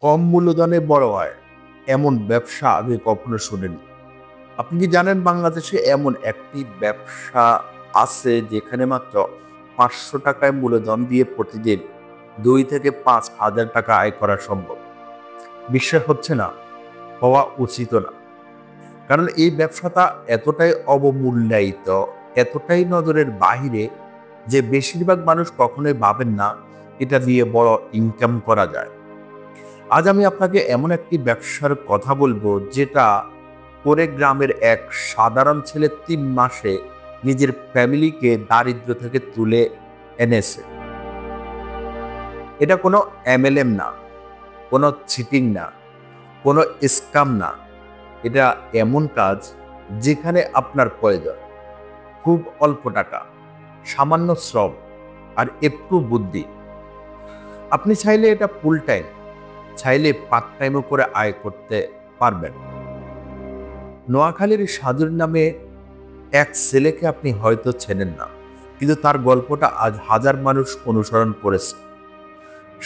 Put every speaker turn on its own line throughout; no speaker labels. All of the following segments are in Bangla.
কম মূলধনে বড় হয় এমন ব্যবসা আগে কখনো শুনেনি। আপনি কি জানেন বাংলাদেশে এমন একটি ব্যবসা আছে যেখানে মাত্র ৫০০ টাকায় মূলধন দিয়ে প্রতিদিন ২ থেকে ৫,০০০ টাকা আয় করা সম্ভব? বিশ্বাস হচ্ছে না? হওয়া উচিত না। কারণ এই ব্যবসাটা এতটাই অবমূল্যায়িত, এতটাই নজরের বাহিরে যে বেশিরভাগ মানুষ কখনোই ভাবেন না এটা দিয়ে বড় ইনকাম করা যায়। আজ আমি আপনাকে এমন একটি ব্যবসার কথা বলবো যেটা করে গ্রামের এক সাধারণ ছেলে ৩ মাসে নিজের ফ্যামিলিকে দারিদ্র থেকে তুলে এনেছে। এটা কোনো এমএলএম না, কোনো চিটিং না, কোনো স্ক্যাম না। এটা এমন কাজ যেখানে আপনার প্রয়োজন খুব অল্প টাকা, সামান্য শ্রম আর একটু বুদ্ধি। আপনি চাইলে এটা ফুল টাইম, চাইলে পার্ট টাইমও করে আয় করতে পারবেন। নোয়াখালীর সাধুর নামে এক ছেলেকে আপনি হয়তো চেনেন না, কিন্তু তার গল্পটা আজ হাজার মানুষ অনুসরণ করেছে।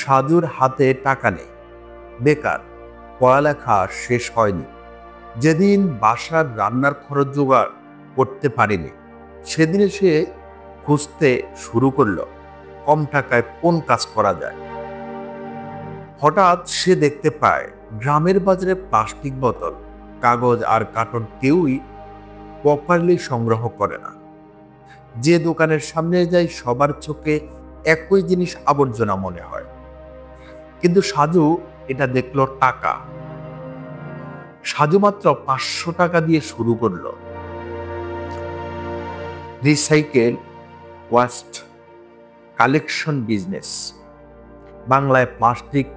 সাধুর হাতে টাকা নেই, বেকার, পড়ালেখা শেষ হয়নি। যেদিন বাসার রান্নার খরচ জোগাড় করতে পারেনি, সেদিনে সে খুঁজতে শুরু করলো কম টাকায় কোন কাজ করা যায়। হঠাৎ সে দেখতে পায় গ্রামের বাজারে প্লাস্টিক বোতল, কাগজ আর কার্টন কেউই প্রপারলি সংগ্রহ করে না। যে দোকানের সামনে যায় সবার চোখে একই জিনিস আবর্জনা মনে হয়। কিন্তু সাধু এটা দেখলো টাকা। সাধু মাত্র ৫০০ টাকা দিয়ে শুরু করলো রিসাইকেল ওয়েস্ট কালেকশন বিজনেস। বাংলায় প্লাস্টিক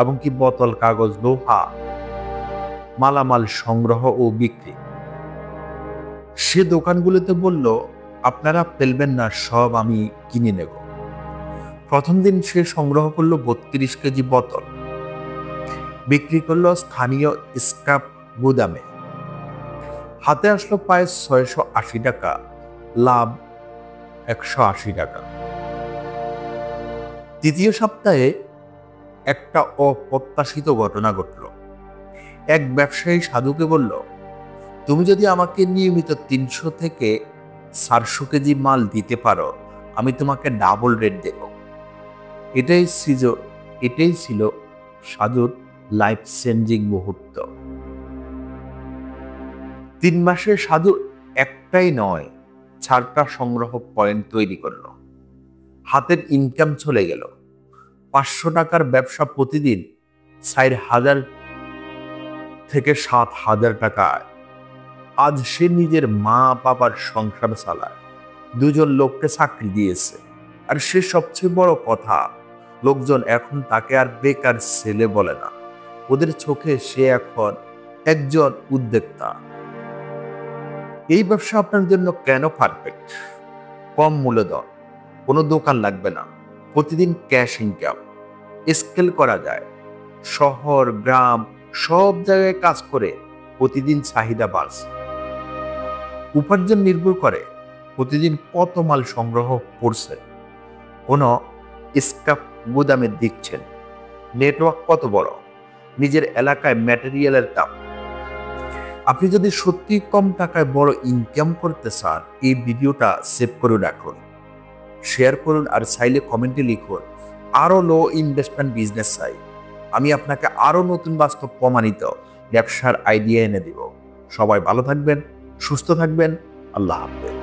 এবং কি বোতল, কাগজ, লোহা মালামাল সংগ্রহ ও বিক্রি। সে দোকানগুলোতে বলল, আপনারা ফেলবেন না, সব আমি কিনে নেব। প্রথম দিন সে সংগ্রহ করলো ৩২ কেজি বোতল, বিক্রি করলো স্থানীয় স্ক্র্যাপ গুদামে। হাতে আসলো প্রায় ৬৮০ টাকা, লাভ ১৮০ টাকা। তৃতীয় সপ্তাহে একটা অপ্রত্যাশিত ঘটনা ঘটল। এক ব্যবসায়ী সাধুকে বলল, তুমি যদি আমাকে নিয়মিত ৩০০ থেকে ৪০০ কেজি মাল দিতে পারো, আমি তোমাকে ডাবল রেট দেব। এটাই ছিল সাধুর লাইফ চেঞ্জিং মুহূর্ত। ৩ মাসে সাধু একটাই নয়, ৪টা সংগ্রহ পয়েন্ট তৈরি করলো। হাতের ইনকাম চলে গেল ৫০০ টাকার ব্যবসা প্রতিদিন ৪,০০০ থেকে ৭,০০০ টাকা আয়। আজ সে নিজের মা বাবার সংসার চালায়, ২ জন লোককে চাকরি দিয়েছে। আর সে সবচেয়ে বড় কথা, লোকজন এখন তাকে আর বেকার ছেলে বলে না। ওদের চোখে সে এখন একজন উদ্যোক্তা। এই ব্যবসা আপনার জন্য কেন পারফেক্ট? কম মূলধন, কোনো দোকান লাগবে না, প্রতিদিন ক্যাশ ইনকাম, স্কেল করা যায়। শহর গ্রাম সব জায়গায় কাজ করে প্রতিদিন চাহিদা বাড়ছে। উপার্জন নির্ভর করে প্রতিদিন কত মাল সংগ্রহ করছে, কোন স্ক্র্যাপ গুদামে দিচ্ছেন, নেটওয়ার্ক কত বড়, নিজের এলাকায় ম্যাটেরিয়ালের দাম। আপনি যদি সত্যি কম টাকায় বড় ইনকাম করতে চান, এই ভিডিওটা সেভ করে রাখুন, শেয়ার করুন আর চাইলে কমেন্টে লিখুন আরো লো ইনভেস্টমেন্ট বিজনেস চাই। আমি আপনাকে আরো নতুন বাস্তব প্রমাণিত ব্যবসার আইডিয়া এনে দিব। সবাই ভালো থাকবেন, সুস্থ থাকবেন। আল্লাহ হাফেজ।